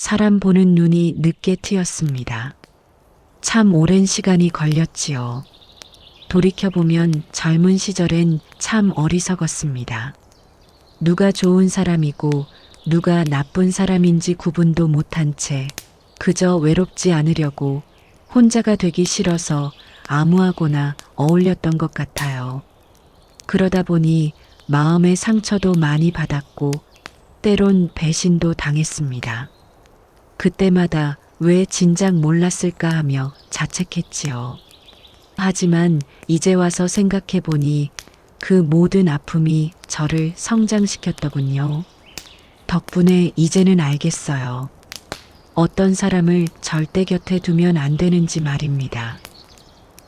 사람 보는 눈이 늦게 트였습니다. 참 오랜 시간이 걸렸지요. 돌이켜보면 젊은 시절엔 참 어리석었습니다. 누가 좋은 사람이고 누가 나쁜 사람인지 구분도 못한 채 그저 외롭지 않으려고 혼자가 되기 싫어서 아무하고나 어울렸던 것 같아요. 그러다 보니 마음의 상처도 많이 받았고 때론 배신도 당했습니다. 그때마다 왜 진작 몰랐을까 하며 자책했지요. 하지만 이제 와서 생각해 보니 그 모든 아픔이 저를 성장시켰더군요. 덕분에 이제는 알겠어요. 어떤 사람을 절대 곁에 두면 안 되는지 말입니다.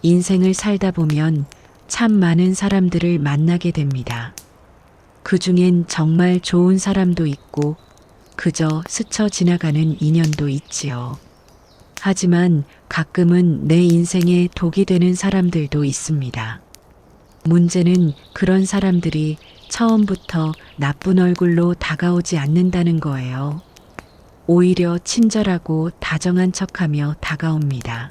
인생을 살다 보면 참 많은 사람들을 만나게 됩니다. 그 중엔 정말 좋은 사람도 있고 그저 스쳐 지나가는 인연도 있지요. 하지만 가끔은 내 인생에 독이 되는 사람들도 있습니다. 문제는 그런 사람들이 처음부터 나쁜 얼굴로 다가오지 않는다는 거예요. 오히려 친절하고 다정한 척하며 다가옵니다.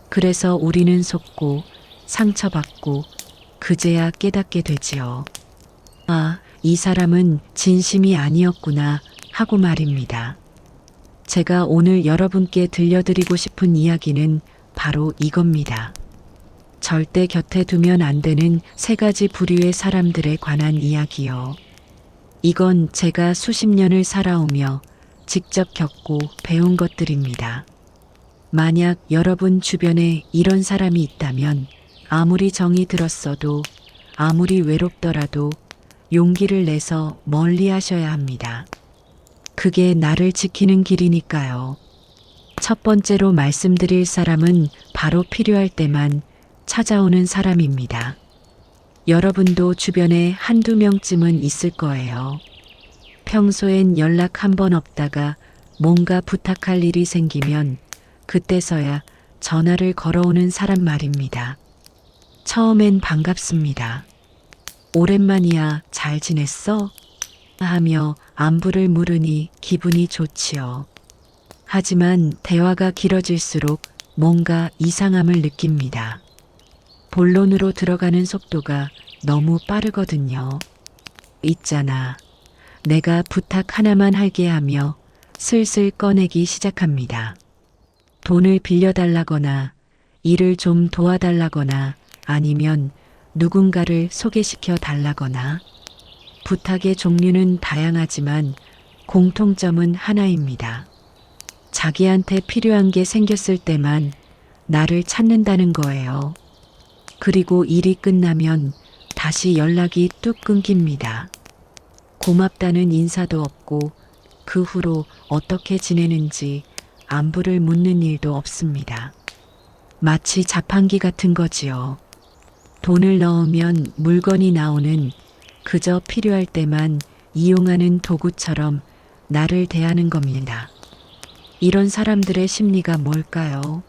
그래서 우리는 속고 상처받고 그제야 깨닫게 되지요. 아, 이 사람은 진심이 아니었구나 하고 말입니다. 제가 오늘 여러분께 들려드리고 싶은 이야기는 바로 이겁니다. 절대 곁에 두면 안 되는 3가지 부류의 사람들에 관한 이야기요. 이건 제가 수십 년을 살아오며 직접 겪고 배운 것들입니다. 만약 여러분 주변에 이런 사람이 있다면 아무리 정이 들었어도 아무리 외롭더라도 용기를 내서 멀리 하셔야 합니다. 그게 나를 지키는 길이니까요. 첫 번째로 말씀드릴 사람은 바로 필요할 때만 찾아오는 사람입니다. 여러분도 주변에 한두 명쯤은 있을 거예요. 평소엔 연락 한 번 없다가 뭔가 부탁할 일이 생기면 그때서야 전화를 걸어오는 사람 말입니다. 처음엔 반갑습니다. 오랜만이야, 잘 지냈어? 하며 안부를 물으니 기분이 좋지요. 하지만 대화가 길어질수록 뭔가 이상함을 느낍니다. 본론으로 들어가는 속도가 너무 빠르거든요. 있잖아. 내가 부탁 하나만 할게 하며 슬슬 꺼내기 시작합니다. 돈을 빌려달라거나 일을 좀 도와달라거나 아니면 누군가를 소개시켜 달라거나 부탁의 종류는 다양하지만 공통점은 하나입니다. 자기한테 필요한 게 생겼을 때만 나를 찾는다는 거예요. 그리고 일이 끝나면 다시 연락이 뚝 끊깁니다. 고맙다는 인사도 없고 그 후로 어떻게 지내는지 안부를 묻는 일도 없습니다. 마치 자판기 같은 거지요. 돈을 넣으면 물건이 나오는 그저 필요할 때만 이용하는 도구처럼 나를 대하는 겁니다. 이런 사람들의 심리가 뭘까요?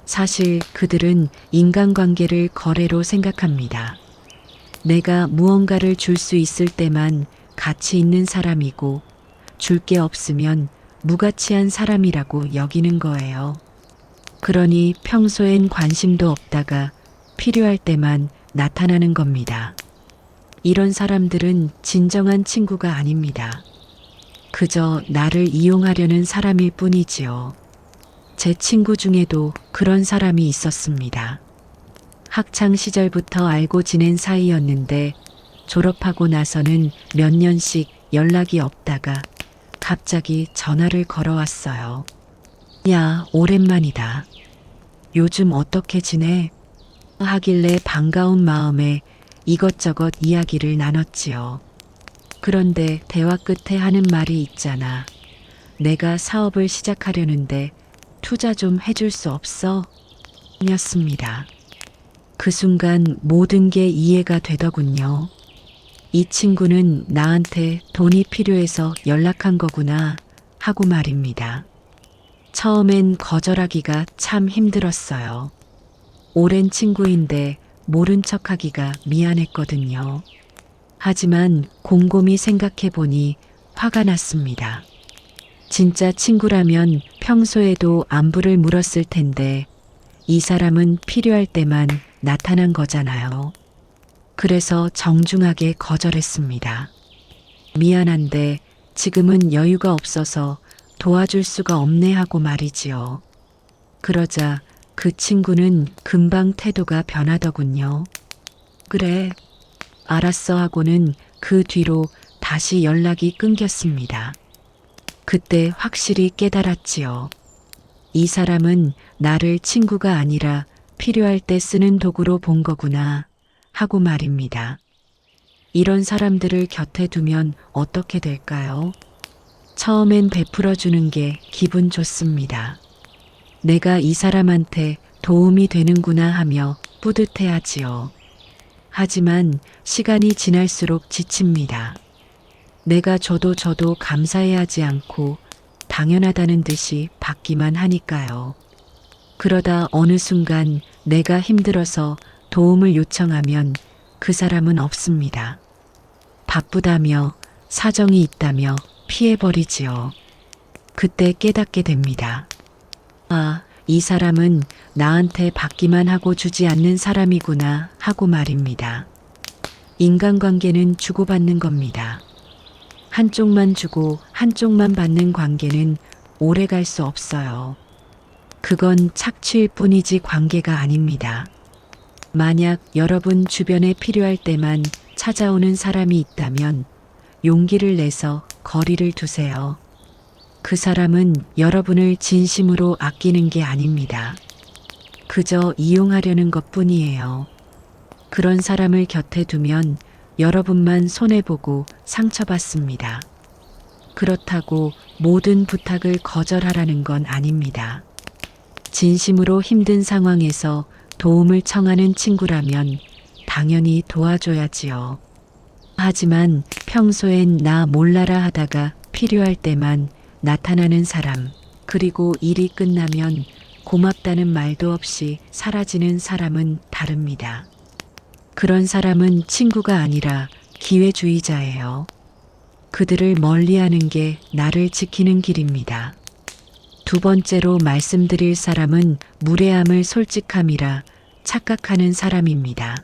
사실 그들은 인간관계를 거래로 생각합니다. 내가 무언가를 줄 수 있을 때만 가치 있는 사람이고 줄 게 없으면 무가치한 사람이라고 여기는 거예요. 그러니 평소엔 관심도 없다가 필요할 때만 나타나는 겁니다. 이런 사람들은 진정한 친구가 아닙니다. 그저 나를 이용하려는 사람일 뿐이지요. 제 친구 중에도 그런 사람이 있었습니다. 학창 시절부터 알고 지낸 사이였는데 졸업하고 나서는 몇 년씩 연락이 없다가 갑자기 전화를 걸어왔어요. 야, 오랜만이다. 요즘 어떻게 지내? 하길래 반가운 마음에 이것저것 이야기를 나눴지요. 그런데 대화 끝에 하는 말이 있잖아. 내가 사업을 시작하려는데 투자 좀 해줄 수 없어? 였습니다. 그 순간 모든 게 이해가 되더군요. 이 친구는 나한테 돈이 필요해서 연락한 거구나 하고 말입니다. 처음엔 거절하기가 참 힘들었어요. 오랜 친구인데 모른 척하기가 미안했거든요. 하지만 곰곰이 생각해보니 화가 났습니다. 진짜 친구라면 평소에도 안부를 물었을 텐데 이 사람은 필요할 때만 나타난 거잖아요. 그래서 정중하게 거절했습니다. 미안한데 지금은 여유가 없어서 도와줄 수가 없네 하고 말이지요. 그러자 그 친구는 금방 태도가 변하더군요. 그래, 알았어 하고는 그 뒤로 다시 연락이 끊겼습니다. 그때 확실히 깨달았지요. 이 사람은 나를 친구가 아니라 필요할 때 쓰는 도구로 본 거구나 하고 말입니다. 이런 사람들을 곁에 두면 어떻게 될까요? 처음엔 베풀어 주는 게 기분 좋습니다. 내가 이 사람한테 도움이 되는구나 하며 뿌듯해하지요. 하지만 시간이 지날수록 지칩니다. 내가 줘도 감사해하지 않고 당연하다는 듯이 받기만 하니까요. 그러다 어느 순간 내가 힘들어서 도움을 요청하면 그 사람은 없습니다. 바쁘다며 사정이 있다며 피해버리지요. 그때 깨닫게 됩니다. 아, 이 사람은 나한테 받기만 하고 주지 않는 사람이구나 하고 말입니다. 인간관계는 주고받는 겁니다. 한쪽만 주고 한쪽만 받는 관계는 오래 갈 수 없어요. 그건 착취일 뿐이지 관계가 아닙니다. 만약 여러분 주변에 필요할 때만 찾아오는 사람이 있다면 용기를 내서 거리를 두세요. 그 사람은 여러분을 진심으로 아끼는 게 아닙니다. 그저 이용하려는 것 뿐이에요. 그런 사람을 곁에 두면 여러분만 손해보고 상처받습니다. 그렇다고 모든 부탁을 거절하라는 건 아닙니다. 진심으로 힘든 상황에서 도움을 청하는 친구라면 당연히 도와줘야지요. 하지만 평소엔 나 몰라라 하다가 필요할 때만 나타나는 사람, 그리고 일이 끝나면 고맙다는 말도 없이 사라지는 사람은 다릅니다. 그런 사람은 친구가 아니라 기회주의자예요. 그들을 멀리하는 게 나를 지키는 길입니다. 두 번째로 말씀드릴 사람은 무례함을 솔직함이라 착각하는 사람입니다.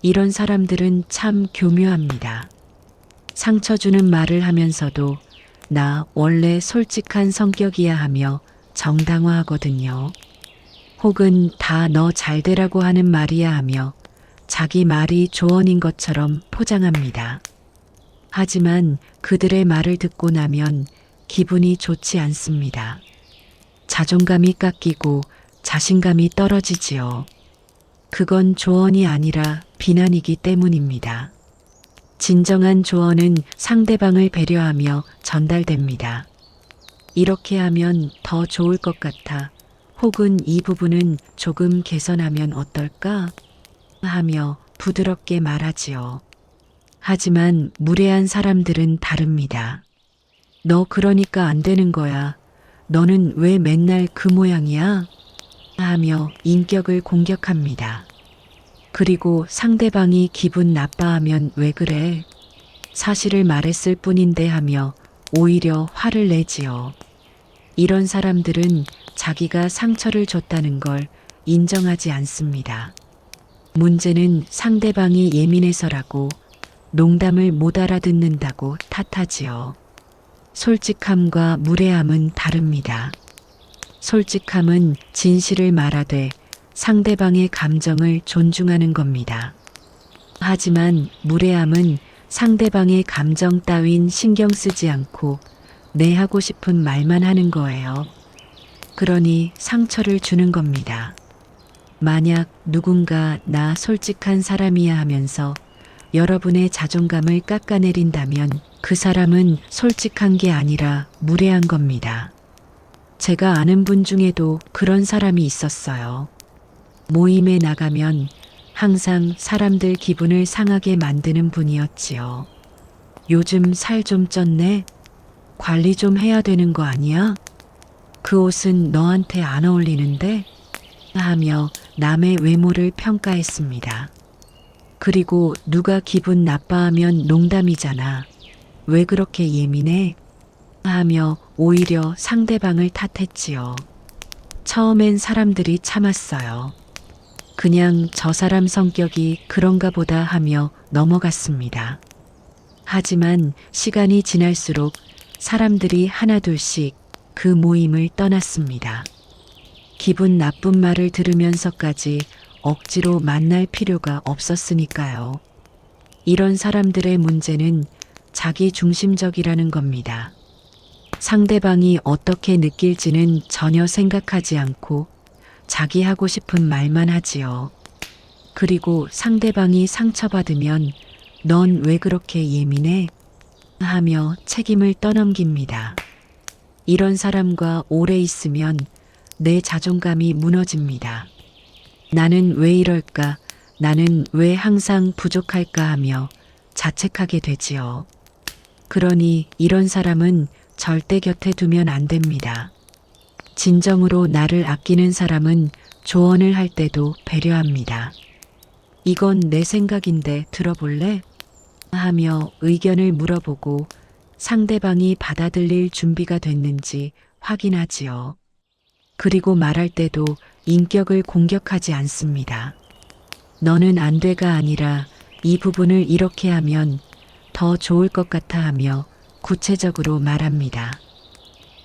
이런 사람들은 참 교묘합니다. 상처 주는 말을 하면서도 나 원래 솔직한 성격이야 하며 정당화하거든요. 혹은 다 너 잘되라고 하는 말이야 하며 자기 말이 조언인 것처럼 포장합니다. 하지만 그들의 말을 듣고 나면 기분이 좋지 않습니다. 자존감이 깎이고 자신감이 떨어지지요. 그건 조언이 아니라 비난이기 때문입니다. 진정한 조언은 상대방을 배려하며 전달됩니다. 이렇게 하면 더 좋을 것 같아. 혹은 이 부분은 조금 개선하면 어떨까? 하며 부드럽게 말하지요. 하지만 무례한 사람들은 다릅니다. 너 그러니까 안 되는 거야. 너는 왜 맨날 그 모양이야? 하며 인격을 공격합니다. 그리고 상대방이 기분 나빠하면 왜 그래? 사실을 말했을 뿐인데 하며 오히려 화를 내지요. 이런 사람들은 자기가 상처를 줬다는 걸 인정하지 않습니다. 문제는 상대방이 예민해서라고, 농담을 못 알아듣는다고 탓하지요. 솔직함과 무례함은 다릅니다. 솔직함은 진실을 말하되 상대방의 감정을 존중하는 겁니다. 하지만 무례함은 상대방의 감정 따윈 신경 쓰지 않고 내 하고 싶은 말만 하는 거예요. 그러니 상처를 주는 겁니다. 만약 누군가 나 솔직한 사람이야 하면서 여러분의 자존감을 깎아내린다면 그 사람은 솔직한 게 아니라 무례한 겁니다. 제가 아는 분 중에도 그런 사람이 있었어요. 모임에 나가면 항상 사람들 기분을 상하게 만드는 분이었지요. 요즘 살 좀 쪘네? 관리 좀 해야 되는 거 아니야? 그 옷은 너한테 안 어울리는데? 하며 남의 외모를 평가했습니다. 그리고 누가 기분 나빠하면 농담이잖아. 왜 그렇게 예민해? 하며 오히려 상대방을 탓했지요. 처음엔 사람들이 참았어요. 그냥 저 사람 성격이 그런가 보다 하며 넘어갔습니다. 하지만 시간이 지날수록 사람들이 하나둘씩 그 모임을 떠났습니다. 기분 나쁜 말을 들으면서까지 억지로 만날 필요가 없었으니까요. 이런 사람들의 문제는 자기 중심적이라는 겁니다. 상대방이 어떻게 느낄지는 전혀 생각하지 않고 자기 하고 싶은 말만 하지요. 그리고 상대방이 상처받으면 넌 왜 그렇게 예민해? 하며 책임을 떠넘깁니다. 이런 사람과 오래 있으면 내 자존감이 무너집니다. 나는 왜 이럴까? 나는 왜 항상 부족할까 하며 자책하게 되지요. 그러니 이런 사람은 절대 곁에 두면 안 됩니다. 진정으로 나를 아끼는 사람은 조언을 할 때도 배려합니다. 이건 내 생각인데 들어볼래? 하며 의견을 물어보고 상대방이 받아들일 준비가 됐는지 확인하지요. 그리고 말할 때도 인격을 공격하지 않습니다. 너는 안 돼가 아니라 이 부분을 이렇게 하면 더 좋을 것 같아 하며 구체적으로 말합니다.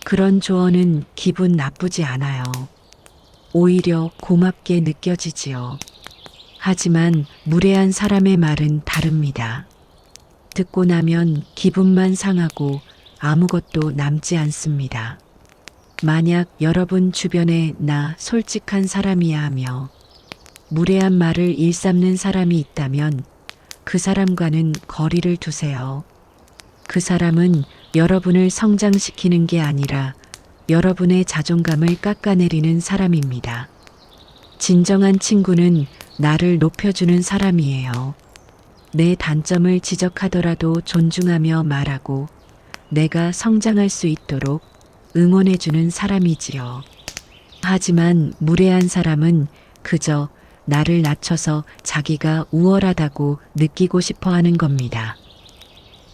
그런 조언은 기분 나쁘지 않아요. 오히려 고맙게 느껴지지요. 하지만 무례한 사람의 말은 다릅니다. 듣고 나면 기분만 상하고 아무것도 남지 않습니다. 만약 여러분 주변에 나 솔직한 사람이야 하며 무례한 말을 일삼는 사람이 있다면 그 사람과는 거리를 두세요. 그 사람은 여러분을 성장시키는 게 아니라 여러분의 자존감을 깎아내리는 사람입니다. 진정한 친구는 나를 높여주는 사람이에요. 내 단점을 지적하더라도 존중하며 말하고 내가 성장할 수 있도록 응원해주는 사람이지요. 하지만 무례한 사람은 그저 나를 낮춰서 자기가 우월하다고 느끼고 싶어 하는 겁니다.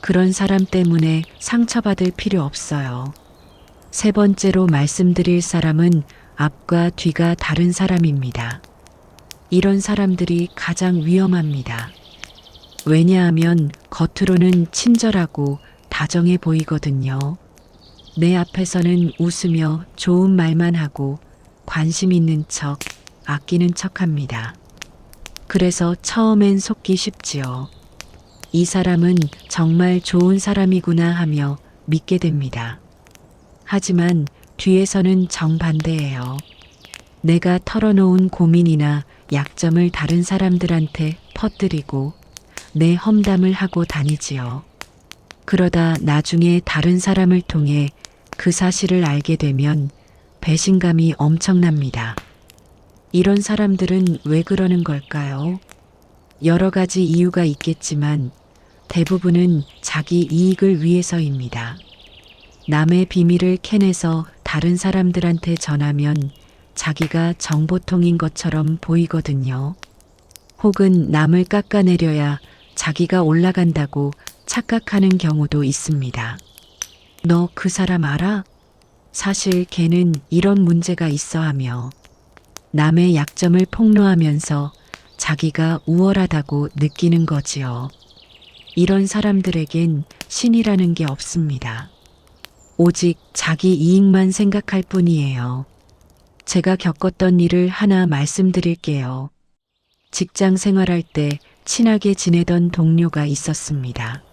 그런 사람 때문에 상처받을 필요 없어요. 세 번째로 말씀드릴 사람은 앞과 뒤가 다른 사람입니다. 이런 사람들이 가장 위험합니다. 왜냐하면 겉으로는 친절하고 다정해 보이거든요. 내 앞에서는 웃으며 좋은 말만 하고 관심 있는 척, 아끼는 척 합니다. 그래서 처음엔 속기 쉽지요. 이 사람은 정말 좋은 사람이구나 하며 믿게 됩니다. 하지만 뒤에서는 정반대예요. 내가 털어놓은 고민이나 약점을 다른 사람들한테 퍼뜨리고 내 험담을 하고 다니지요. 그러다 나중에 다른 사람을 통해 그 사실을 알게 되면 배신감이 엄청납니다. 이런 사람들은 왜 그러는 걸까요? 여러 가지 이유가 있겠지만 대부분은 자기 이익을 위해서입니다. 남의 비밀을 캐내서 다른 사람들한테 전하면 자기가 정보통인 것처럼 보이거든요. 혹은 남을 깎아내려야 자기가 올라간다고 착각하는 경우도 있습니다. 너 그 사람 알아? 사실 걔는 이런 문제가 있어 하며 남의 약점을 폭로하면서 자기가 우월하다고 느끼는 거지요. 이런 사람들에겐 신이라는 게 없습니다. 오직 자기 이익만 생각할 뿐이에요. 제가 겪었던 일을 하나 말씀드릴게요. 직장 생활할 때 친하게 지내던 동료가 있었습니다.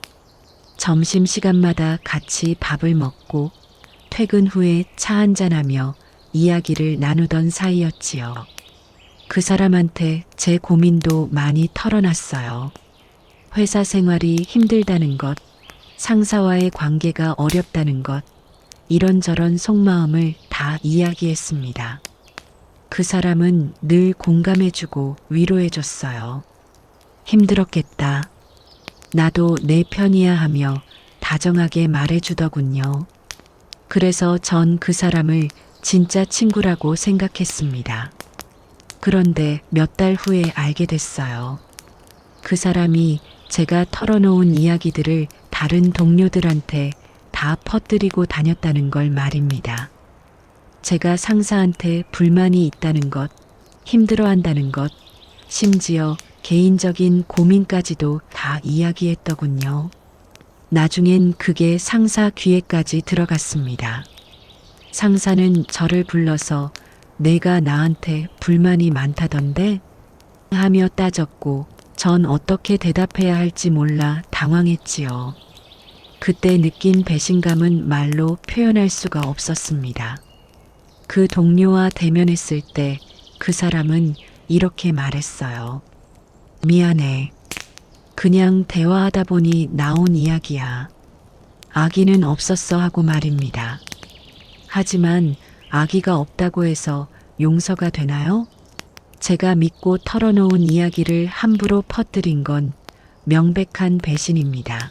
점심시간마다 같이 밥을 먹고 퇴근 후에 차 한잔하며 이야기를 나누던 사이였지요. 그 사람한테 제 고민도 많이 털어놨어요. 회사 생활이 힘들다는 것, 상사와의 관계가 어렵다는 것, 이런저런 속마음을 다 이야기했습니다. 그 사람은 늘 공감해주고 위로해줬어요. 힘들었겠다. 나도 내 편이야 하며 다정하게 말해주더군요. 그래서 전 그 사람을 진짜 친구라고 생각했습니다. 그런데 몇 달 후에 알게 됐어요. 그 사람이 제가 털어놓은 이야기들을 다른 동료들한테 다 퍼뜨리고 다녔다는 걸 말입니다. 제가 상사한테 불만이 있다는 것, 힘들어한다는 것, 심지어 개인적인 고민까지도 다 이야기했더군요. 나중엔 그게 상사 귀에까지 들어갔습니다. 상사는 저를 불러서 내가 나한테 불만이 많다던데? 하며 따졌고 전 어떻게 대답해야 할지 몰라 당황했지요. 그때 느낀 배신감은 말로 표현할 수가 없었습니다. 그 동료와 대면했을 때 그 사람은 이렇게 말했어요. 미안해. 그냥 대화하다 보니 나온 이야기야. 악의는 없었어 하고 말입니다. 하지만 악의가 없다고 해서 용서가 되나요? 제가 믿고 털어놓은 이야기를 함부로 퍼뜨린 건 명백한 배신입니다.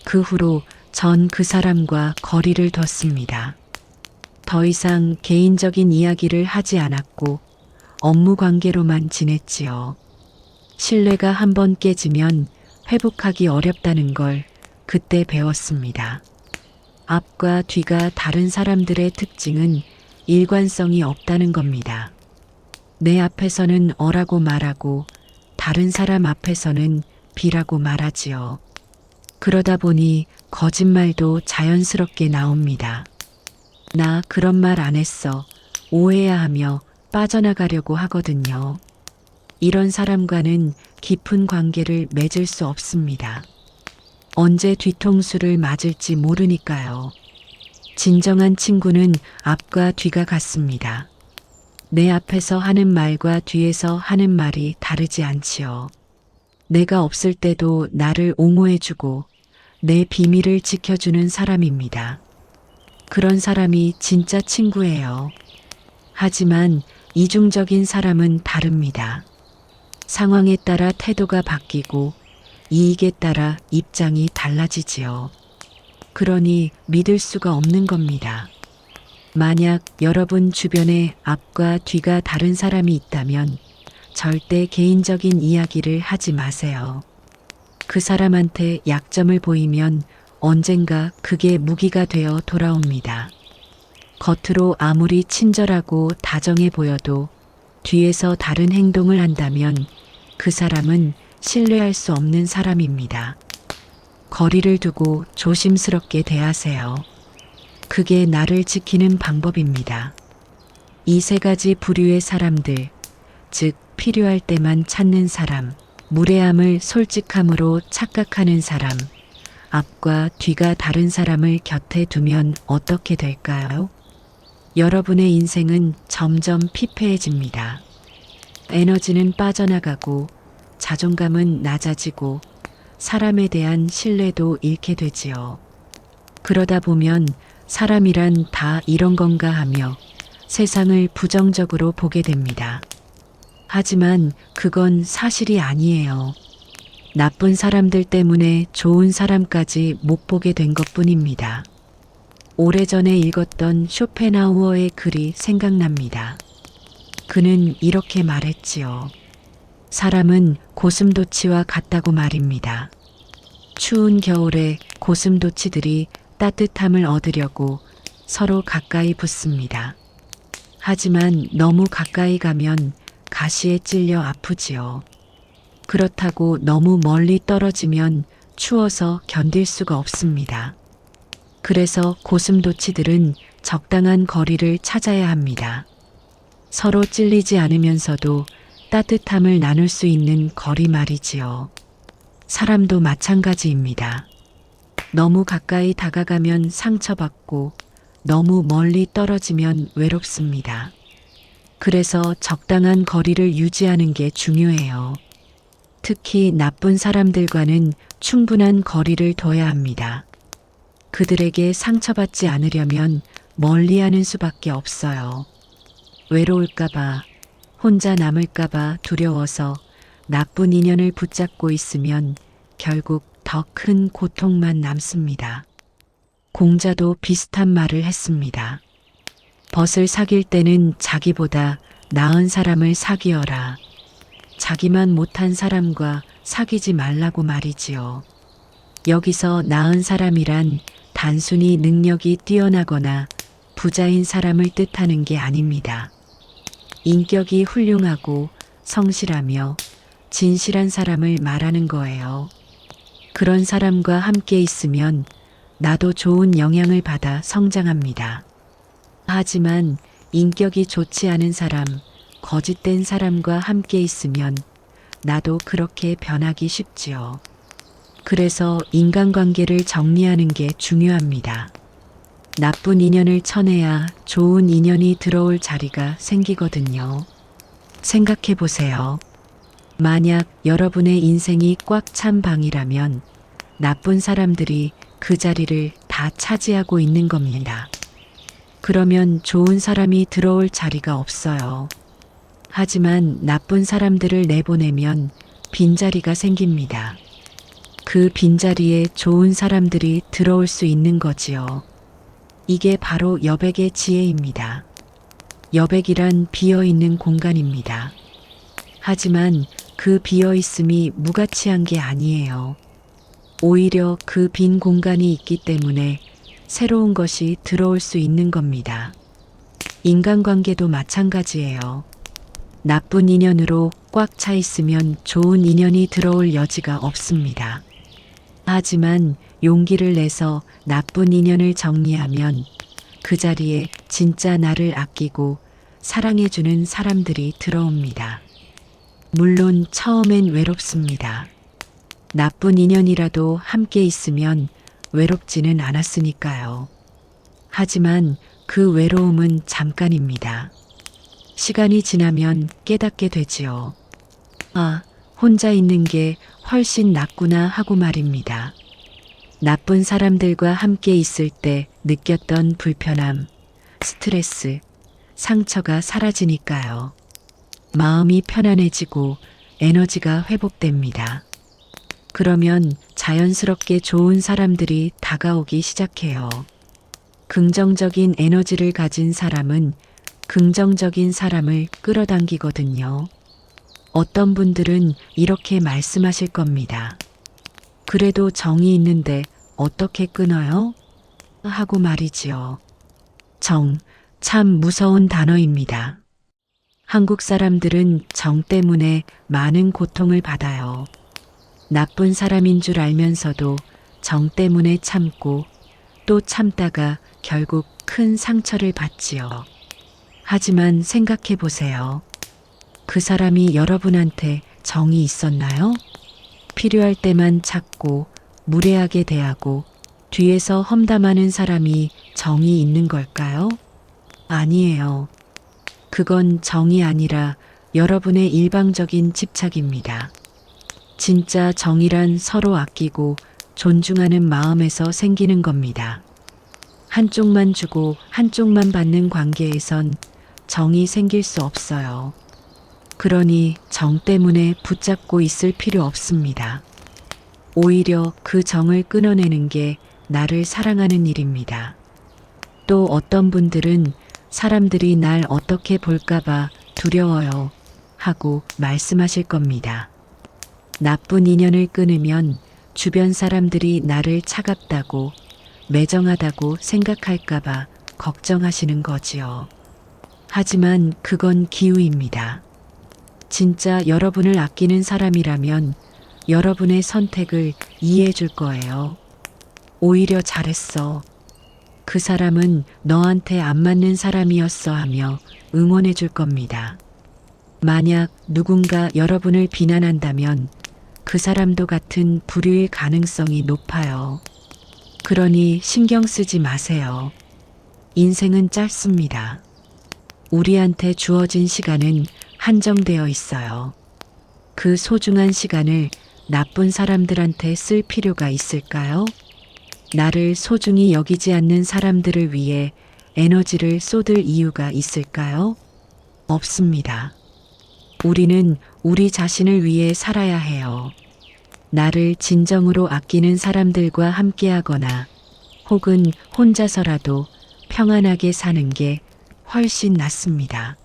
그 후로 전 그 사람과 거리를 뒀습니다. 더 이상 개인적인 이야기를 하지 않았고 업무 관계로만 지냈지요. 신뢰가 한번 깨지면 회복하기 어렵다는 걸 그때 배웠습니다. 앞과 뒤가 다른 사람들의 특징은 일관성이 없다는 겁니다. 내 앞에서는 어라고 말하고 다른 사람 앞에서는 비라고 말하지요. 그러다 보니 거짓말도 자연스럽게 나옵니다. 나 그런 말 안 했어. 오해야 하며 빠져나가려고 하거든요. 이런 사람과는 깊은 관계를 맺을 수 없습니다. 언제 뒤통수를 맞을지 모르니까요. 진정한 친구는 앞과 뒤가 같습니다. 내 앞에서 하는 말과 뒤에서 하는 말이 다르지 않지요. 내가 없을 때도 나를 옹호해주고 내 비밀을 지켜주는 사람입니다. 그런 사람이 진짜 친구예요. 하지만 이중적인 사람은 다릅니다. 상황에 따라 태도가 바뀌고 이익에 따라 입장이 달라지지요. 그러니 믿을 수가 없는 겁니다. 만약 여러분 주변에 앞과 뒤가 다른 사람이 있다면 절대 개인적인 이야기를 하지 마세요. 그 사람한테 약점을 보이면 언젠가 그게 무기가 되어 돌아옵니다. 겉으로 아무리 친절하고 다정해 보여도 뒤에서 다른 행동을 한다면 그 사람은 신뢰할 수 없는 사람입니다. 거리를 두고 조심스럽게 대하세요. 그게 나를 지키는 방법입니다. 이 세 가지 부류의 사람들, 즉 필요할 때만 찾는 사람, 무례함을 솔직함으로 착각하는 사람, 앞과 뒤가 다른 사람을 곁에 두면 어떻게 될까요? 여러분의 인생은 점점 피폐해집니다. 에너지는 빠져나가고 자존감은 낮아지고 사람에 대한 신뢰도 잃게 되지요. 그러다 보면 사람이란 다 이런 건가 하며 세상을 부정적으로 보게 됩니다. 하지만 그건 사실이 아니에요. 나쁜 사람들 때문에 좋은 사람까지 못 보게 된 것뿐입니다. 오래전에 읽었던 쇼펜하우어의 글이 생각납니다. 그는 이렇게 말했지요. 사람은 고슴도치와 같다고 말입니다. 추운 겨울에 고슴도치들이 따뜻함을 얻으려고 서로 가까이 붙습니다. 하지만 너무 가까이 가면 가시에 찔려 아프지요. 그렇다고 너무 멀리 떨어지면 추워서 견딜 수가 없습니다. 그래서 고슴도치들은 적당한 거리를 찾아야 합니다. 서로 찔리지 않으면서도 따뜻함을 나눌 수 있는 거리 말이지요. 사람도 마찬가지입니다. 너무 가까이 다가가면 상처받고 너무 멀리 떨어지면 외롭습니다. 그래서 적당한 거리를 유지하는 게 중요해요. 특히 나쁜 사람들과는 충분한 거리를 둬야 합니다. 그들에게 상처받지 않으려면 멀리하는 수밖에 없어요. 외로울까봐, 혼자 남을까봐 두려워서 나쁜 인연을 붙잡고 있으면 결국 더 큰 고통만 남습니다. 공자도 비슷한 말을 했습니다. 벗을 사귈 때는 자기보다 나은 사람을 사귀어라. 자기만 못한 사람과 사귀지 말라고 말이지요. 여기서 나은 사람이란 단순히 능력이 뛰어나거나 부자인 사람을 뜻하는 게 아닙니다. 인격이 훌륭하고 성실하며 진실한 사람을 말하는 거예요. 그런 사람과 함께 있으면 나도 좋은 영향을 받아 성장합니다. 하지만 인격이 좋지 않은 사람, 거짓된 사람과 함께 있으면 나도 그렇게 변하기 쉽지요. 그래서 인간관계를 정리하는 게 중요합니다. 나쁜 인연을 쳐내야 좋은 인연이 들어올 자리가 생기거든요. 생각해 보세요. 만약 여러분의 인생이 꽉 찬 방이라면 나쁜 사람들이 그 자리를 다 차지하고 있는 겁니다. 그러면 좋은 사람이 들어올 자리가 없어요. 하지만 나쁜 사람들을 내보내면 빈자리가 생깁니다. 그 빈자리에 좋은 사람들이 들어올 수 있는 거지요. 이게 바로 여백의 지혜입니다. 여백이란 비어있는 공간입니다. 하지만 그 비어있음이 무가치한 게 아니에요. 오히려 그 빈 공간이 있기 때문에 새로운 것이 들어올 수 있는 겁니다. 인간관계도 마찬가지예요. 나쁜 인연으로 꽉 차 있으면 좋은 인연이 들어올 여지가 없습니다. 하지만 용기를 내서 나쁜 인연을 정리하면 그 자리에 진짜 나를 아끼고 사랑해주는 사람들이 들어옵니다. 물론 처음엔 외롭습니다. 나쁜 인연이라도 함께 있으면 외롭지는 않았으니까요. 하지만 그 외로움은 잠깐입니다. 시간이 지나면 깨닫게 되지요. 아, 혼자 있는 게 훨씬 낫구나 하고 말입니다. 나쁜 사람들과 함께 있을 때 느꼈던 불편함, 스트레스, 상처가 사라지니까요. 마음이 편안해지고 에너지가 회복됩니다. 그러면 자연스럽게 좋은 사람들이 다가오기 시작해요. 긍정적인 에너지를 가진 사람은 긍정적인 사람을 끌어당기거든요. 어떤 분들은 이렇게 말씀하실 겁니다. 그래도 정이 있는데 어떻게 끊어요? 하고 말이지요. 정, 참 무서운 단어입니다. 한국 사람들은 정 때문에 많은 고통을 받아요. 나쁜 사람인 줄 알면서도 정 때문에 참고 또 참다가 결국 큰 상처를 받지요. 하지만 생각해 보세요. 그 사람이 여러분한테 정이 있었나요? 필요할 때만 찾고 무례하게 대하고 뒤에서 험담하는 사람이 정이 있는 걸까요? 아니에요. 그건 정이 아니라 여러분의 일방적인 집착입니다. 진짜 정이란 서로 아끼고 존중하는 마음에서 생기는 겁니다. 한쪽만 주고 한쪽만 받는 관계에선 정이 생길 수 없어요. 그러니 정 때문에 붙잡고 있을 필요 없습니다. 오히려 그 정을 끊어내는 게 나를 사랑하는 일입니다. 또 어떤 분들은 사람들이 날 어떻게 볼까봐 두려워요 하고 말씀하실 겁니다. 나쁜 인연을 끊으면 주변 사람들이 나를 차갑다고 매정하다고 생각할까봐 걱정하시는 거지요. 하지만 그건 기우입니다. 진짜 여러분을 아끼는 사람이라면 여러분의 선택을 이해해 줄 거예요. 오히려 잘했어. 그 사람은 너한테 안 맞는 사람이었어 하며 응원해 줄 겁니다. 만약 누군가 여러분을 비난한다면 그 사람도 같은 부류일 가능성이 높아요. 그러니 신경 쓰지 마세요. 인생은 짧습니다. 우리한테 주어진 시간은 한정되어 있어요. 그 소중한 시간을 나쁜 사람들한테 쓸 필요가 있을까요? 나를 소중히 여기지 않는 사람들을 위해 에너지를 쏟을 이유가 있을까요? 없습니다. 우리는 우리 자신을 위해 살아야 해요. 나를 진정으로 아끼는 사람들과 함께하거나 혹은 혼자서라도 평안하게 사는 게 훨씬 낫습니다.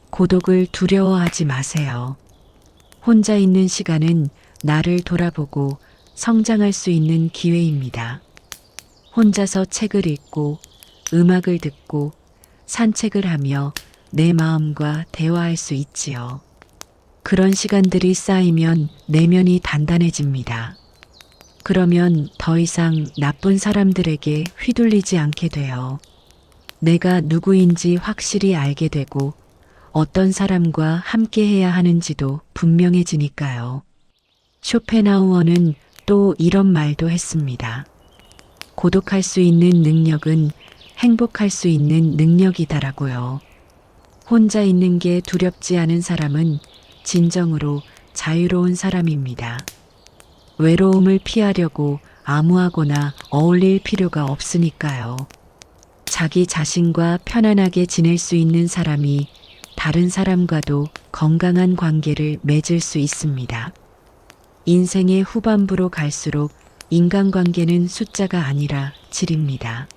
고독을 두려워하지 마세요. 혼자 있는 시간은 나를 돌아보고 성장할 수 있는 기회입니다. 혼자서 책을 읽고 음악을 듣고 산책을 하며 내 마음과 대화할 수 있지요. 그런 시간들이 쌓이면 내면이 단단해집니다. 그러면 더 이상 나쁜 사람들에게 휘둘리지 않게 돼요. 내가 누구인지 확실히 알게 되고 어떤 사람과 함께 해야 하는지도 분명해지니까요. 쇼펜하우어는 또 이런 말도 했습니다. 고독할 수 있는 능력은 행복할 수 있는 능력이다라고요. 혼자 있는 게 두렵지 않은 사람은 진정으로 자유로운 사람입니다. 외로움을 피하려고 암호하거나 어울릴 필요가 없으니까요. 자기 자신과 편안하게 지낼 수 있는 사람이 다른 사람과도 건강한 관계를 맺을 수 있습니다. 인생의 후반부로 갈수록 인간관계는 숫자가 아니라 질입니다.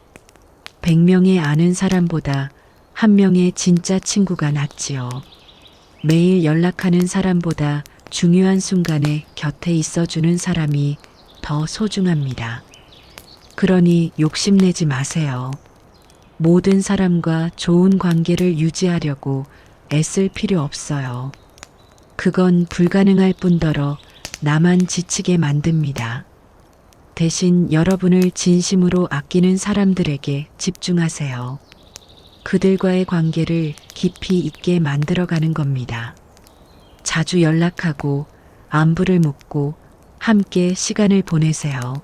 100명의 아는 사람보다 한 명의 진짜 친구가 낫지요. 매일 연락하는 사람보다 중요한 순간에 곁에 있어주는 사람이 더 소중합니다. 그러니 욕심내지 마세요. 모든 사람과 좋은 관계를 유지하려고 애쓸 필요 없어요. 그건 불가능할 뿐더러 나만 지치게 만듭니다. 대신 여러분을 진심으로 아끼는 사람들에게 집중하세요. 그들과의 관계를 깊이 있게 만들어가는 겁니다. 자주 연락하고 안부를 묻고 함께 시간을 보내세요.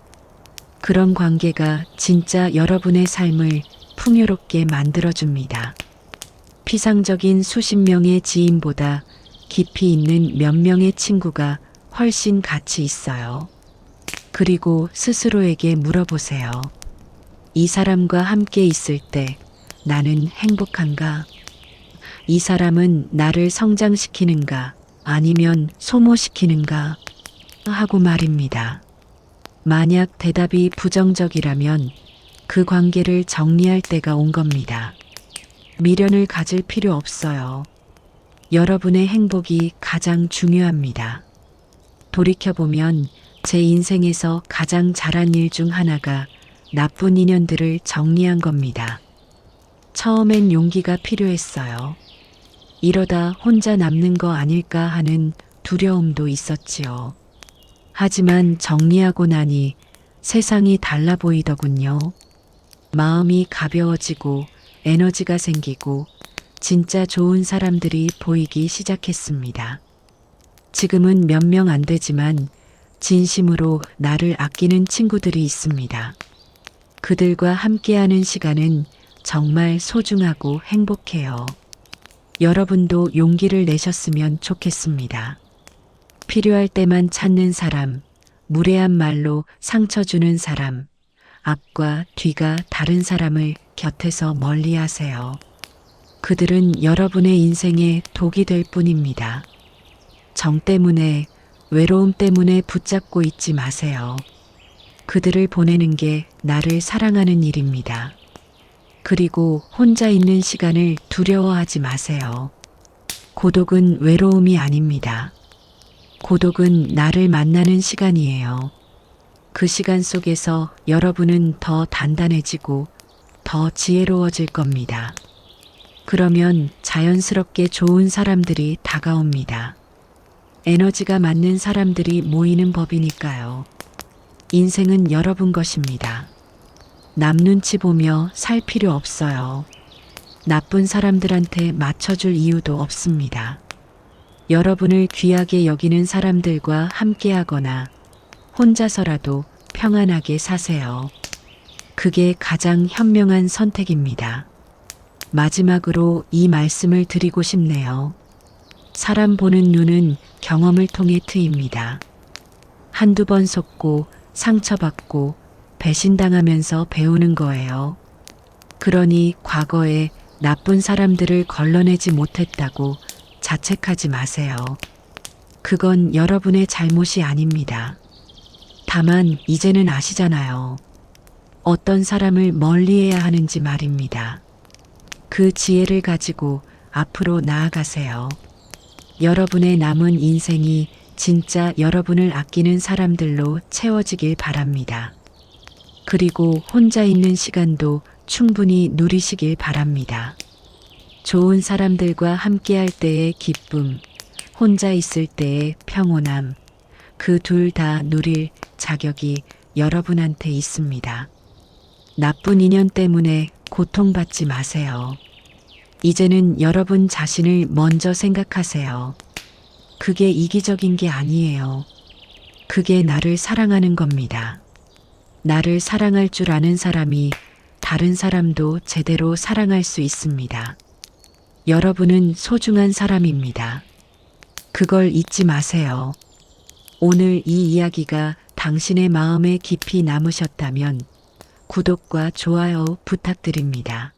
그런 관계가 진짜 여러분의 삶을 풍요롭게 만들어줍니다. 피상적인 수십 명의 지인보다 깊이 있는 몇 명의 친구가 훨씬 가치 있어요. 그리고 스스로에게 물어보세요. 이 사람과 함께 있을 때 나는 행복한가? 이 사람은 나를 성장시키는가? 아니면 소모시키는가? 하고 말입니다. 만약 대답이 부정적이라면 그 관계를 정리할 때가 온 겁니다. 미련을 가질 필요 없어요. 여러분의 행복이 가장 중요합니다. 돌이켜보면 제 인생에서 가장 잘한 일 중 하나가 나쁜 인연들을 정리한 겁니다. 처음엔 용기가 필요했어요. 이러다 혼자 남는 거 아닐까 하는 두려움도 있었지요. 하지만 정리하고 나니 세상이 달라 보이더군요. 마음이 가벼워지고 에너지가 생기고 진짜 좋은 사람들이 보이기 시작했습니다. 지금은 몇 명 안 되지만 진심으로 나를 아끼는 친구들이 있습니다. 그들과 함께하는 시간은 정말 소중하고 행복해요. 여러분도 용기를 내셨으면 좋겠습니다. 필요할 때만 찾는 사람, 무례한 말로 상처 주는 사람, 앞과 뒤가 다른 사람을 곁에서 멀리 하세요. 그들은 여러분의 인생에 독이 될 뿐입니다. 정 때문에, 외로움 때문에 붙잡고 있지 마세요. 그들을 보내는 게 나를 사랑하는 일입니다. 그리고 혼자 있는 시간을 두려워하지 마세요. 고독은 외로움이 아닙니다. 고독은 나를 만나는 시간이에요. 그 시간 속에서 여러분은 더 단단해지고 더 지혜로워질 겁니다. 그러면 자연스럽게 좋은 사람들이 다가옵니다. 에너지가 맞는 사람들이 모이는 법이니까요. 인생은 여러분 것입니다. 남 눈치 보며 살 필요 없어요. 나쁜 사람들한테 맞춰줄 이유도 없습니다. 여러분을 귀하게 여기는 사람들과 함께하거나 혼자서라도 평안하게 사세요. 그게 가장 현명한 선택입니다. 마지막으로 이 말씀을 드리고 싶네요. 사람 보는 눈은 경험을 통해 트입니다. 한두 번 속고 상처받고 배신당하면서 배우는 거예요. 그러니 과거에 나쁜 사람들을 걸러내지 못했다고 자책하지 마세요. 그건 여러분의 잘못이 아닙니다. 다만 이제는 아시잖아요. 어떤 사람을 멀리해야 하는지 말입니다. 그 지혜를 가지고 앞으로 나아가세요. 여러분의 남은 인생이 진짜 여러분을 아끼는 사람들로 채워지길 바랍니다. 그리고 혼자 있는 시간도 충분히 누리시길 바랍니다. 좋은 사람들과 함께할 때의 기쁨, 혼자 있을 때의 평온함, 그 둘 다 누릴 자격이 여러분한테 있습니다. 나쁜 인연 때문에 고통받지 마세요. 이제는 여러분 자신을 먼저 생각하세요. 그게 이기적인 게 아니에요. 그게 나를 사랑하는 겁니다. 나를 사랑할 줄 아는 사람이 다른 사람도 제대로 사랑할 수 있습니다. 여러분은 소중한 사람입니다. 그걸 잊지 마세요. 오늘 이 이야기가 당신의 마음에 깊이 남으셨다면 구독과 좋아요 부탁드립니다.